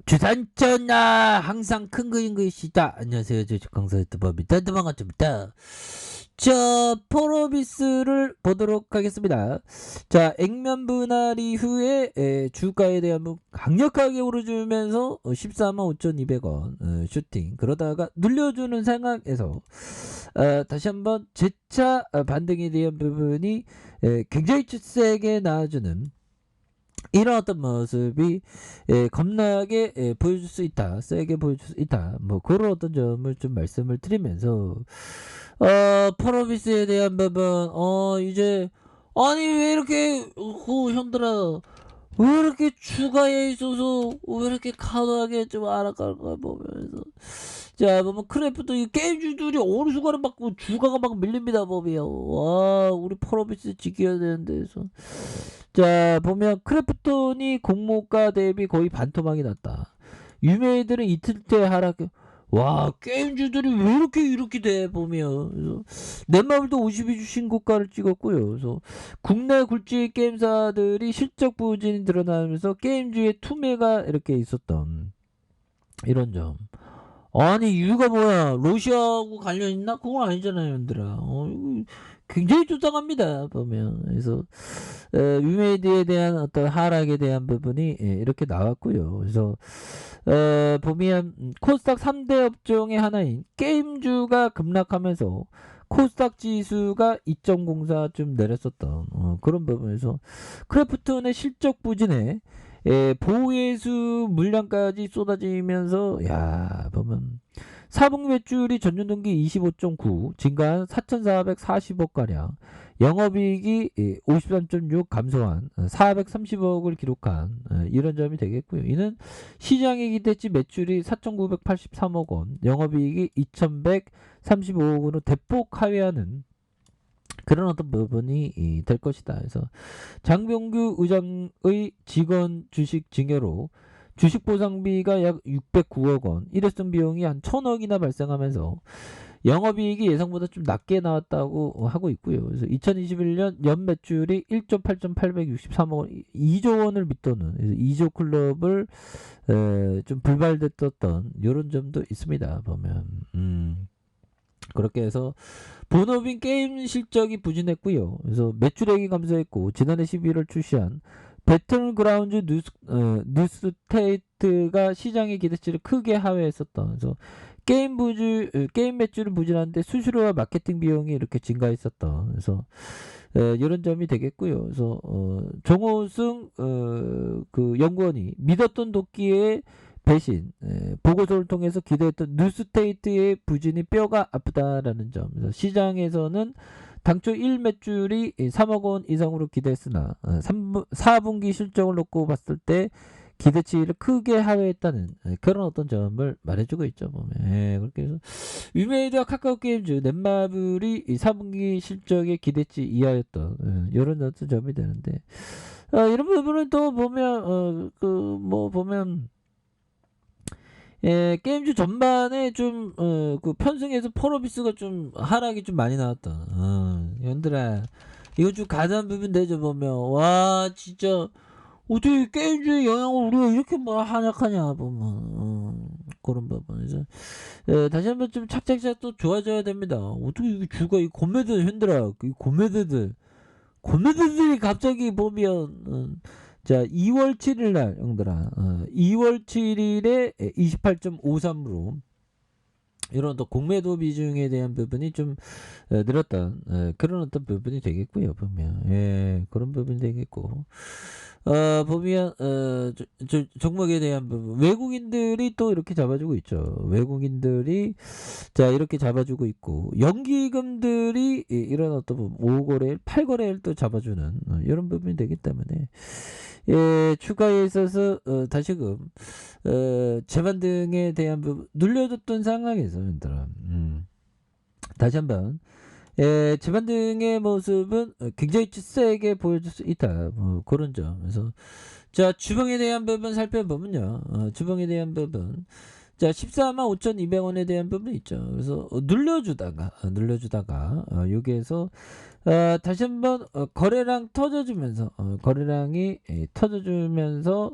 주산전나 항상 큰 그림 그리시다. 안녕하세요. 주식강사 유튜버입니다. 반갑습니다. 자, 포로비스를 보도록 하겠습니다. 자, 액면 분할 이후에 주가에 대한 강력하게 오르주면서 14만 5,200원 슈팅. 그러다가 눌려주는 상황에서 다시 한번 재차 반등에 대한 부분이 굉장히 세게 나와주는 이런 어떤 모습이 겁나게 보여줄 수 있다. 세게 보여줄 수 있다. 뭐 그런 어떤 점을 좀 말씀을 드리면서 프로비스에 대한 부분 이제 아니 왜 이렇게 형들아 왜 이렇게 주가에 있어서 왜 이렇게 과도하게 좀 알아갈까 보면서 자 보면 크래프트 이 게임주들이 어느 순간에 막 주가가 막 밀립니다 보면 와 우리 프로비스 지켜야 되는데 자 보면 크래프톤이 공모가 대비 거의 반토막이 났다. 유메이들은 이틀째 하락. 와 게임주들이 왜 이렇게 돼 보면 그래서 넷마블도 52주 신고가를 찍었고요. 그래서 국내 굴지 게임사들이 실적 부진이 드러나면서 게임주의 투매가 이렇게 있었던 이런 점. 아니 이유가 뭐야? 러시아하고 관련 있나? 그건 아니잖아요, 얘들아. 이거 굉장히 조장합니다 보면. 그래서 유메이드에 대한 어떤 하락에 대한 부분이 이렇게 나왔고요. 그래서 보면 코스닥 3대 업종의 하나인 게임주가 급락하면서 코스닥 지수가 2.04좀 내렸었던 그런 부분에서 크래프톤의 실적 부진에 보혜수 물량까지 쏟아지면서 야 보면 4분기 매출이 전년 동기 25.9 증가한 4,440억가량 영업이익이 53.6 감소한 430억을 기록한 이런 점이 되겠고요. 이는 시장의 기대치 매출이 4,983억원 영업이익이 2,135억원으로 대폭 하회하는 그런 어떤 부분이 될 것이다. 그래서 장병규 의장의 직원 주식 증여로 주식 보상비가 약 609억 원, 일회성 비용이 한 1,000억이나 발생하면서 영업이익이 예상보다 좀 낮게 나왔다고 하고 있고요. 그래서 2021년 연 매출이 1조 8,863억 원, 2조 원을 밑도는 2조 클럽을 좀 불발됐던 이런 점도 있습니다. 보면 그렇게 해서 본업인 게임 실적이 부진했고요. 그래서 매출액이 감소했고 지난해 11월 출시한 배틀그라운드 뉴스테이트가 시장의 기대치를 크게 하회했었던. 그래서 게임 매출은 부진한데 수수료와 마케팅 비용이 이렇게 증가했었던. 그래서 이런 점이 되겠고요. 그래서 정호승 그 연구원이 믿었던 도끼의 배신 보고서를 통해서 기대했던 뉴스테이트의 부진이 뼈가 아프다라는 점. 그래서 시장에서는 당초 1매출이 3억 원 이상으로 기대했으나 4분기 실적을 놓고 봤을 때 기대치를 크게 하회했다는 그런 어떤 점을 말해주고 있죠. 보면 그렇게 해서 유메이드와 카카오게임즈 넷마블이 4분기 실적의 기대치 이하였던 이런 어떤 점이 되는데 이런 부분은 또 보면 그 뭐 보면 게임주 전반에 좀, 그 편승에서 펄어비스가 좀 하락이 좀 많이 나왔다. 연들아, 이거 좀 가장 부분 내줘보면, 와, 진짜, 어떻게 게임주의 영향을 우리가 이렇게 뭐 한약하냐, 보면, 그런 부분에서. 다시 한번 좀 착착착 또 좋아져야 됩니다. 어떻게 이게 주가, 이 고매들, 현들아, 이 고매들이 갑자기 보면, 자, 2월 7일 날, 형들아. 2월 7일에 28.53으로 이런 또 공매도 비중에 대한 부분이 좀 늘었던 그런 어떤 부분이 되겠고요. 보면 그런 부분이 되겠고 보면 종목에 대한 부분 외국인들이 또 이렇게 잡아주고 있죠. 외국인들이 자 이렇게 잡아주고 있고 연기금들이 이런 어떤 5거래일 8거래일 또 잡아주는 이런 부분이 되기 때문에 추가에 있어서 다시금 재반등에 대한 부분 눌려줬던 상황에서 얘들아 다시 한번 재반등의 모습은 굉장히 세게 보여줄 수 있다. 그런 점. 그래서 자 주봉에 대한 부분 살펴보면요. 주봉에 대한 부분 자, 14만 5,200원에 대한 부분이 있죠. 그래서 눌려주다가 여기에서 다시 한번 거래량 터져주면서 거래량이 터져주면서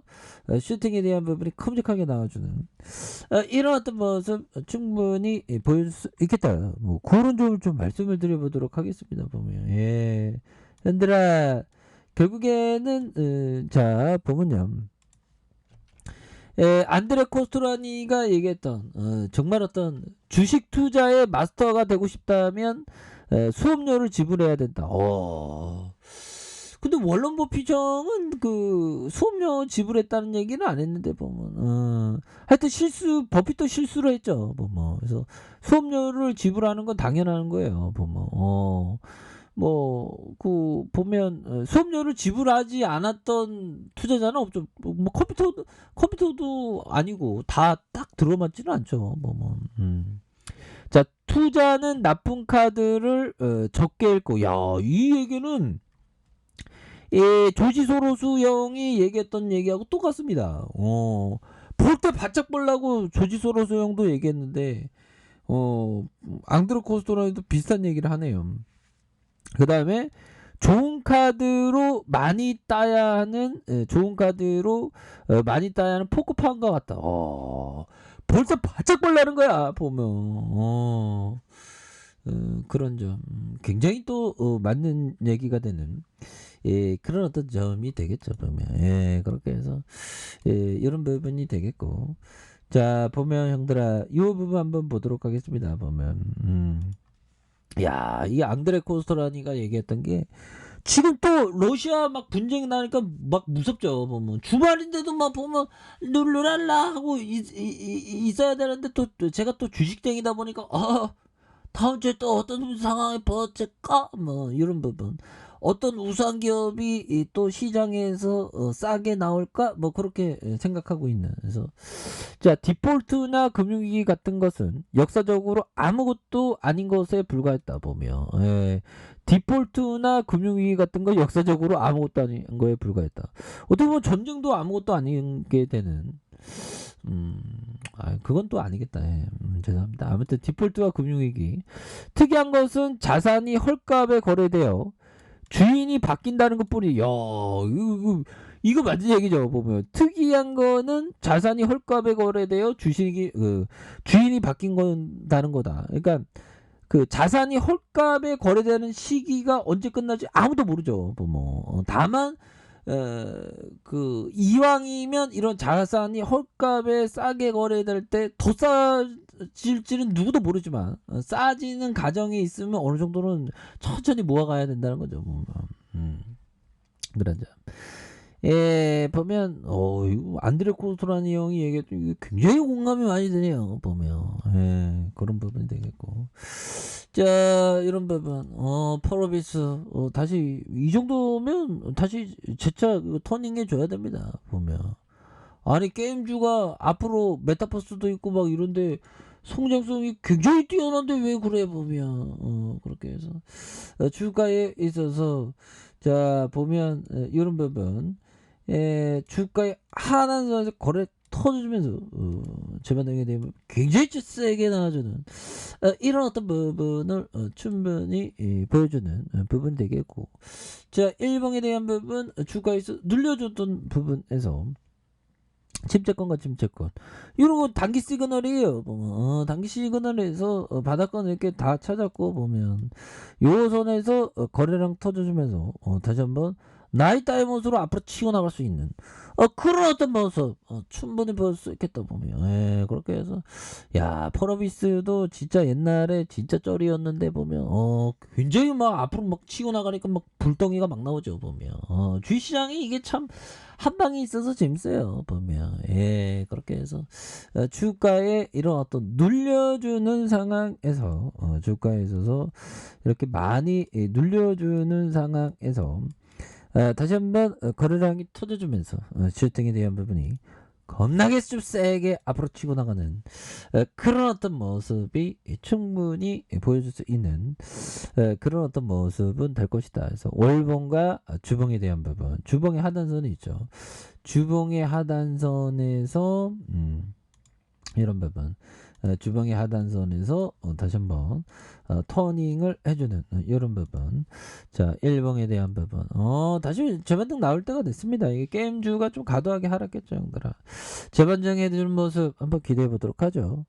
슈팅에 대한 부분이 큼직하게 나와주는 이런 어떤 모습 충분히 보여줄 수 있겠다. 뭐 그런 점을 좀 말씀을 드려보도록 하겠습니다. 보면 예, 현들아 결국에는 자 보면요. 안드레 코스트라니가 얘기했던 정말 어떤 주식 투자의 마스터가 되고 싶다면 수업료를 지불해야 된다. 근데 원론 버피정은 그 수업료 지불했다는 얘기는 안 했는데 보면 하여튼 버핏도 실수를 했죠. 보면 그래서 수업료를 지불하는 건 당연한 거예요. 보면 그 보면 수업료를 지불하지 않았던 투자자는 없죠. 뭐 컴퓨터도 아니고 다 딱 들어맞지는 않죠. 자, 투자는 나쁜 카드를 적게 읽고, 야, 이 얘기는 조지 소로스 형이 얘기했던 얘기하고 똑같습니다. 볼 때 바짝 보려고 조지 소로스 형도 얘기했는데 앙드로 코스토라도 비슷한 얘기를 하네요. 그 다음에 좋은 카드로 많이 따야 하는 포크판과 같다. 벌써 바짝 벌라는 거야 보면 그런 점 굉장히 또 맞는 얘기가 되는 그런 어떤 점이 되겠죠 보면 그렇게 해서 이런 부분이 되겠고 자 보면 형들아 이 부분 한번 보도록 하겠습니다 보면 야, 이 앙드레 코스토라니가 얘기했던 게 지금 또 러시아 막 분쟁이 나니까 막 무섭죠. 보면 주말인데도 막 보면 룰루랄라 하고 있어야 되는데 또 제가 또 주식쟁이다 보니까 다음 주에 또 어떤 상황이 벌어질까 뭐 이런 부분. 어떤 우수한 기업이 또 시장에서 싸게 나올까 뭐 그렇게 생각하고 있는. 그래서 자 디폴트나 금융위기 같은 것은 역사적으로 아무것도 아닌 것에 불과했다 보면 디폴트나 금융위기 같은 거 역사적으로 아무것도 아닌 거에 불과했다. 어떻게 보면 전쟁도 아무것도 아닌 게 되는 그건 또 아니겠다. 죄송합니다. 아무튼 디폴트와 금융위기 특이한 것은 자산이 헐값에 거래되어 주인이 바뀐다는 것뿐이 이거 맞는 얘기죠. 보면 특이한 거는 자산이 헐값에 거래되어 주인이 바뀐다는 거다. 그러니까 그 자산이 헐값에 거래되는 시기가 언제 끝나지 아무도 모르죠. 보면 다만 그 이왕이면 이런 자산이 헐값에 싸게 거래될 때 더 싸질지는 누구도 모르지만 싸지는 가정에 있으면 어느 정도는 천천히 모아가야 된다는 거죠. 그런 점. 보면 이거 안드레 코스토라니 형이 얘기했던 이게 굉장히 공감이 많이 되네요. 보면 그런 부분이 되겠고 자 이런 부분 펄어비스 다시 이 정도면 다시 재차 터닝해 줘야 됩니다. 보면 아니 게임주가 앞으로 메타버스도 있고 막 이런데 성장성이 굉장히 뛰어난데 왜 그래 보면 그렇게 해서 주가에 있어서 자 보면 이런 부분 주가의 하단선에서 거래 터져주면서 재반등이 되면 굉장히 세게 나와주는 이런 어떤 부분을 충분히 보여주는 부분이 되겠고 자 일봉에 대한 부분 주가에서 눌려줬던 부분에서 침체권과 침체권 이런 거 단기 시그널이에요. 보면 단기 시그널에서 바닥권 이렇게 다 찾았고 보면 요 선에서 거래량 터져주면서 다시 한번 나이 따위 모습으로 앞으로 치고 나갈 수 있는 그런 어떤 모습 충분히 볼 수 있겠다 보면 그렇게 해서 야 펄어비스도 진짜 옛날에 진짜 쩔이었는데 보면 굉장히 막 앞으로 막 치고 나가니까 막 불덩이가 막 나오죠 보면 주식시장이 이게 참 한방이 있어서 재밌어요 보면 그렇게 해서 주가에 이런 어떤 눌려주는 상황에서 주가에 있어서 이렇게 많이 눌려주는 상황에서 다시 한번 거래량이 터져주면서 슈팅에 대한 부분이 겁나게 좀 세게 앞으로 치고 나가는 그런 어떤 모습이 충분히 보여줄 수 있는 그런 어떤 모습은 될 것이다. 그래서 월봉과 주봉에 대한 부분, 주봉의 하단선이 있죠. 주봉의 하단선에서 이런 부분. 주방의 하단선에서 다시 한번 터닝을 해주는 이런 부분. 자, 1번에 대한 부분. 다시 재반등 나올 때가 됐습니다. 이게 게임주가 좀 과도하게 하락했죠, 형들아. 재반등해주는 모습 한번 기대해 보도록 하죠.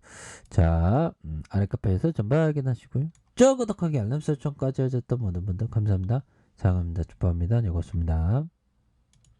자, 아래 카페에서 전부 확인하시고요. 저 구독하기 알람 설정까지 하셨던 모든 분들 감사합니다. 사랑합니다. 축복합니다. 네, 고맙습니다.